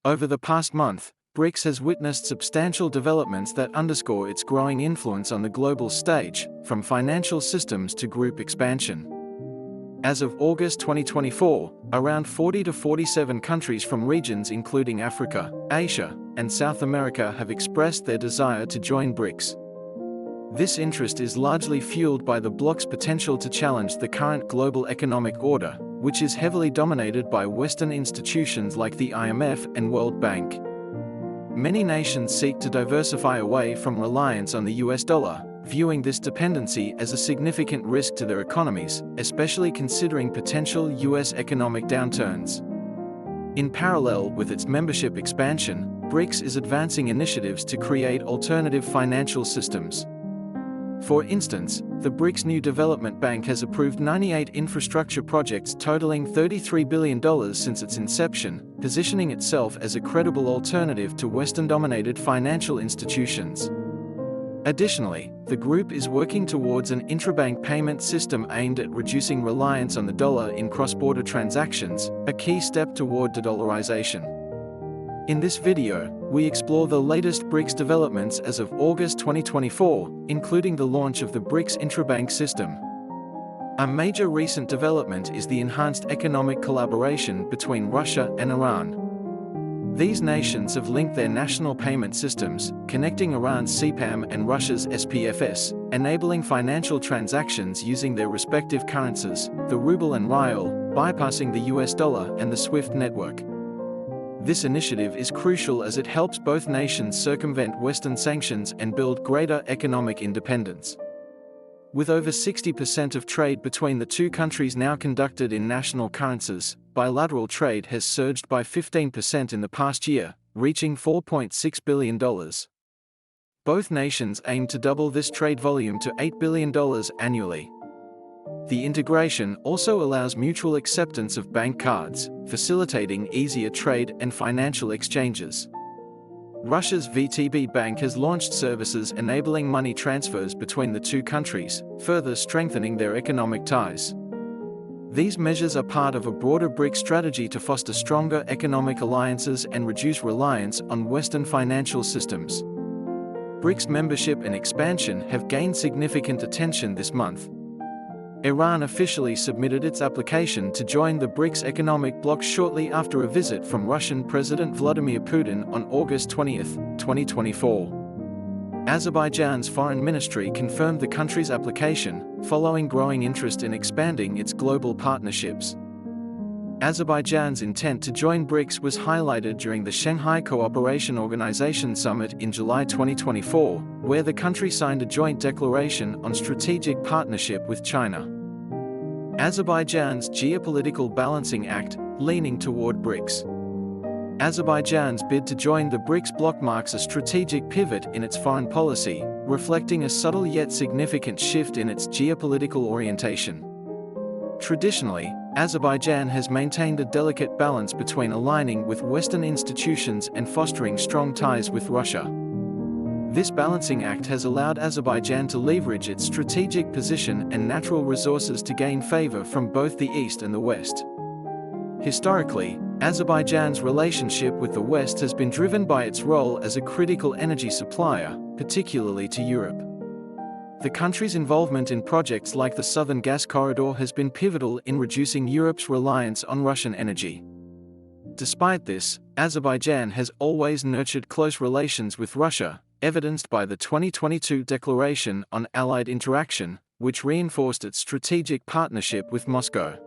Over the past month, BRICS has witnessed substantial developments that underscore its growing influence on the global stage, from financial systems to group expansion. As of August 2024, around 40 to 47 countries from regions including Africa, Asia, and South America have expressed their desire to join BRICS. This interest is largely fueled by the bloc's potential to challenge the current global economic order, which is heavily dominated by Western institutions like the IMF and World Bank. Many nations seek to diversify away from reliance on the US dollar, viewing this dependency as a significant risk to their economies, especially considering potential US economic downturns. In parallel with its membership expansion, BRICS is advancing initiatives to create alternative financial systems. For instance, the BRICS New Development Bank has approved 98 infrastructure projects totaling $33 billion since its inception, positioning itself as a credible alternative to Western-dominated financial institutions. Additionally, the group is working towards an intrabank payment system aimed at reducing reliance on the dollar in cross-border transactions, a key step toward de-dollarization. In this video, we explore the latest BRICS developments as of August 2024, including the launch of the BRICS intrabank system. A major recent development is the enhanced economic collaboration between Russia and Iran. These nations have linked their national payment systems, connecting Iran's CPAM and Russia's SPFS, enabling financial transactions using their respective currencies, the ruble and rial, bypassing the US dollar and the SWIFT network. This initiative is crucial as it helps both nations circumvent Western sanctions and build greater economic independence. With over 60% of trade between the two countries now conducted in national currencies, bilateral trade has surged by 15% in the past year, reaching $4.6 billion. Both nations aim to double this trade volume to $8 billion annually. The integration also allows mutual acceptance of bank cards, facilitating easier trade and financial exchanges. Russia's VTB Bank has launched services enabling money transfers between the two countries, further strengthening their economic ties. These measures are part of a broader BRICS strategy to foster stronger economic alliances and reduce reliance on Western financial systems. BRICS membership and expansion have gained significant attention this month. Iran officially submitted its application to join the BRICS economic bloc shortly after a visit from Russian President Vladimir Putin on August 20, 2024. Azerbaijan's foreign ministry confirmed the country's application, following growing interest in expanding its global partnerships. Azerbaijan's intent to join BRICS was highlighted during the Shanghai Cooperation Organization Summit in July 2024, where the country signed a joint declaration on strategic partnership with China. Azerbaijan's Geopolitical Balancing Act, leaning toward BRICS. Azerbaijan's bid to join the BRICS bloc marks a strategic pivot in its foreign policy, reflecting a subtle yet significant shift in its geopolitical orientation. Traditionally, Azerbaijan has maintained a delicate balance between aligning with Western institutions and fostering strong ties with Russia. This balancing act has allowed Azerbaijan to leverage its strategic position and natural resources to gain favor from both the East and the West. Historically, Azerbaijan's relationship with the West has been driven by its role as a critical energy supplier, particularly to Europe. The country's involvement in projects like the Southern Gas Corridor has been pivotal in reducing Europe's reliance on Russian energy. Despite this, Azerbaijan has always nurtured close relations with Russia, evidenced by the 2022 Declaration on Allied Interaction, which reinforced its strategic partnership with Moscow.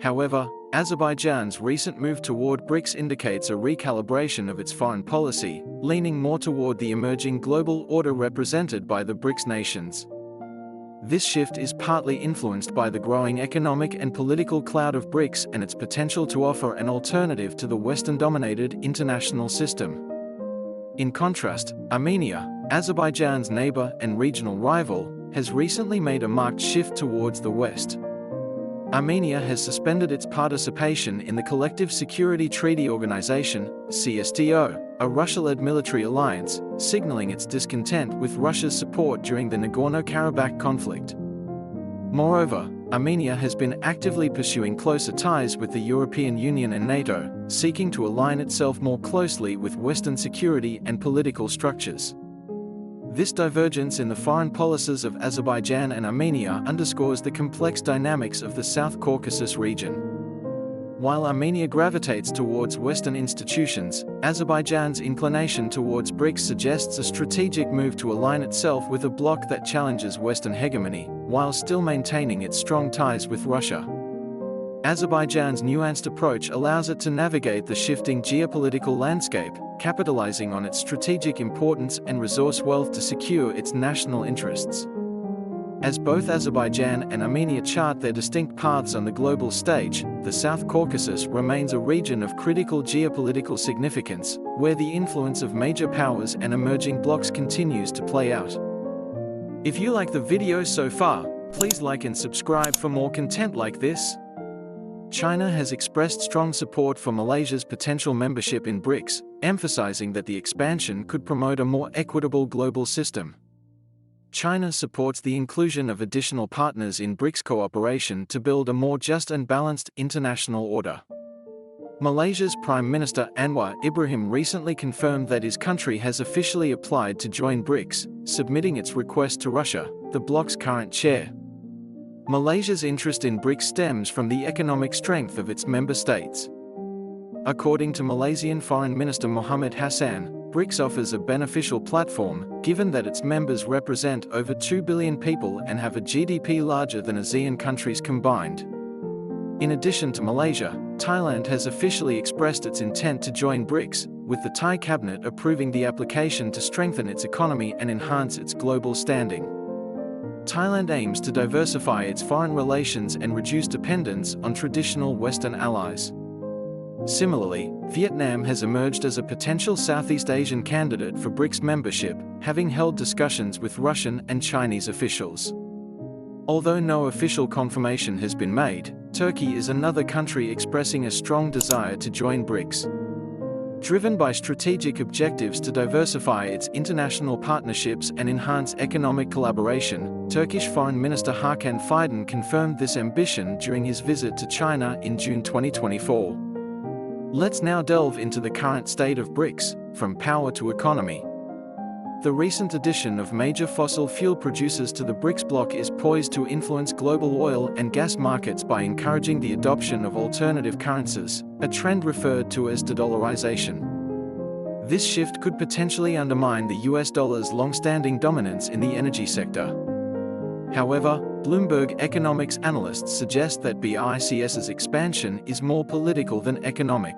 However, Azerbaijan's recent move toward BRICS indicates a recalibration of its foreign policy, leaning more toward the emerging global order represented by the BRICS nations. This shift is partly influenced by the growing economic and political cloud of BRICS and its potential to offer an alternative to the Western-dominated international system. In contrast, Armenia, Azerbaijan's neighbor and regional rival, has recently made a marked shift towards the West. Armenia has suspended its participation in the Collective Security Treaty Organization, CSTO, a Russia-led military alliance, signaling its discontent with Russia's support during the Nagorno-Karabakh conflict. Moreover, Armenia has been actively pursuing closer ties with the European Union and NATO, seeking to align itself more closely with Western security and political structures. This divergence in the foreign policies of Azerbaijan and Armenia underscores the complex dynamics of the South Caucasus region. While Armenia gravitates towards Western institutions, Azerbaijan's inclination towards BRICS suggests a strategic move to align itself with a bloc that challenges Western hegemony, while still maintaining its strong ties with Russia. Azerbaijan's nuanced approach allows it to navigate the shifting geopolitical landscape, capitalizing on its strategic importance and resource wealth to secure its national interests. As both Azerbaijan and Armenia chart their distinct paths on the global stage, the South Caucasus remains a region of critical geopolitical significance, where the influence of major powers and emerging blocs continues to play out. If you like the video so far, please like and subscribe for more content like this. China has expressed strong support for Malaysia's potential membership in BRICS, emphasizing that the expansion could promote a more equitable global system. China supports the inclusion of additional partners in BRICS cooperation to build a more just and balanced international order. Malaysia's Prime Minister Anwar Ibrahim recently confirmed that his country has officially applied to join BRICS, submitting its request to Russia, the bloc's current chair. Malaysia's interest in BRICS stems from the economic strength of its member states. According to Malaysian Foreign Minister Muhammad Hassan, BRICS offers a beneficial platform, given that its members represent over 2 billion people and have a GDP larger than ASEAN countries combined. In addition to Malaysia, Thailand has officially expressed its intent to join BRICS, with the Thai cabinet approving the application to strengthen its economy and enhance its global standing. Thailand aims to diversify its foreign relations and reduce dependence on traditional Western allies. Similarly, Vietnam has emerged as a potential Southeast Asian candidate for BRICS membership, having held discussions with Russian and Chinese officials. Although no official confirmation has been made, Turkey is another country expressing a strong desire to join BRICS. Driven by strategic objectives to diversify its international partnerships and enhance economic collaboration, Turkish Foreign Minister Hakan Fidan confirmed this ambition during his visit to China in June 2024. Let's now delve into the current state of BRICS, from power to economy. The recent addition of major fossil fuel producers to the BRICS bloc is poised to influence global oil and gas markets by encouraging the adoption of alternative currencies, a trend referred to as de-dollarization. This shift could potentially undermine the US dollar's long-standing dominance in the energy sector. However, Bloomberg economics analysts suggest that BRICS's expansion is more political than economic.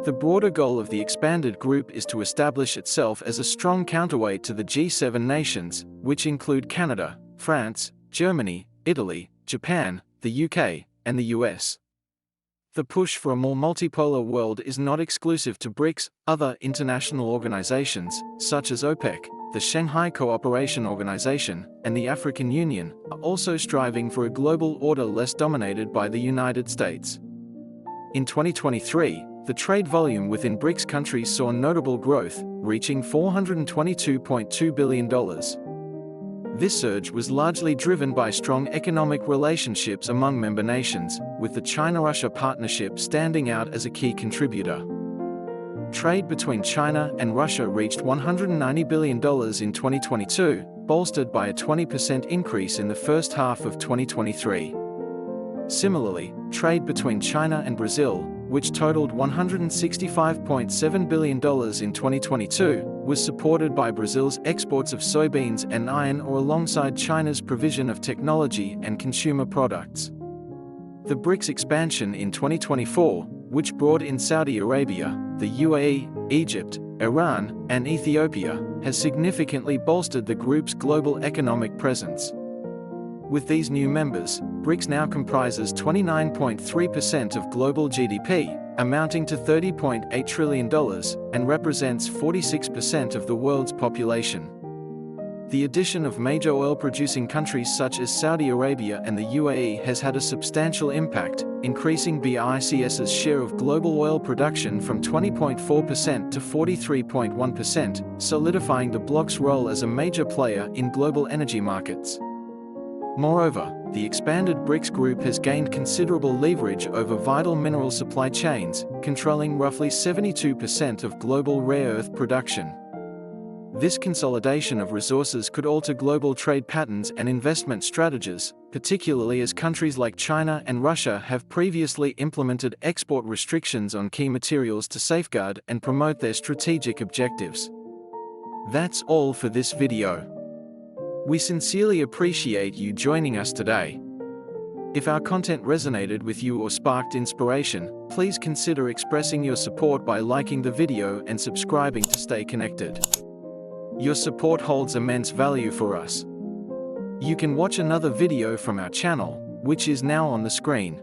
The broader goal of the expanded group is to establish itself as a strong counterweight to the G7 nations, which include Canada, France, Germany, Italy, Japan, the UK, and the US. The push for a more multipolar world is not exclusive to BRICS. Other international organizations, such as OPEC, the Shanghai Cooperation Organization, and the African Union, are also striving for a global order less dominated by the United States. In 2023, the trade volume within BRICS countries saw notable growth, reaching $422.2 billion. This surge was largely driven by strong economic relationships among member nations, with the China-Russia partnership standing out as a key contributor. Trade between China and Russia reached $190 billion in 2022, bolstered by a 20% increase in the first half of 2023. Similarly, trade between China and Brazil, which totaled $165.7 billion in 2022, was supported by Brazil's exports of soybeans and iron ore alongside China's provision of technology and consumer products. The BRICS expansion in 2024, which brought in Saudi Arabia, the UAE, Egypt, Iran, and Ethiopia, has significantly bolstered the group's global economic presence. With these new members, BRICS now comprises 29.3% of global GDP, amounting to $30.8 trillion, and represents 46% of the world's population. The addition of major oil-producing countries such as Saudi Arabia and the UAE has had a substantial impact, increasing BRICS's share of global oil production from 20.4% to 43.1%, solidifying the bloc's role as a major player in global energy markets. Moreover, the expanded BRICS group has gained considerable leverage over vital mineral supply chains, controlling roughly 72% of global rare earth production. This consolidation of resources could alter global trade patterns and investment strategies, particularly as countries like China and Russia have previously implemented export restrictions on key materials to safeguard and promote their strategic objectives. That's all for this video. We sincerely appreciate you joining us today. If our content resonated with you or sparked inspiration, please consider expressing your support by liking the video and subscribing to stay connected. Your support holds immense value for us. You can watch another video from our channel, which is now on the screen.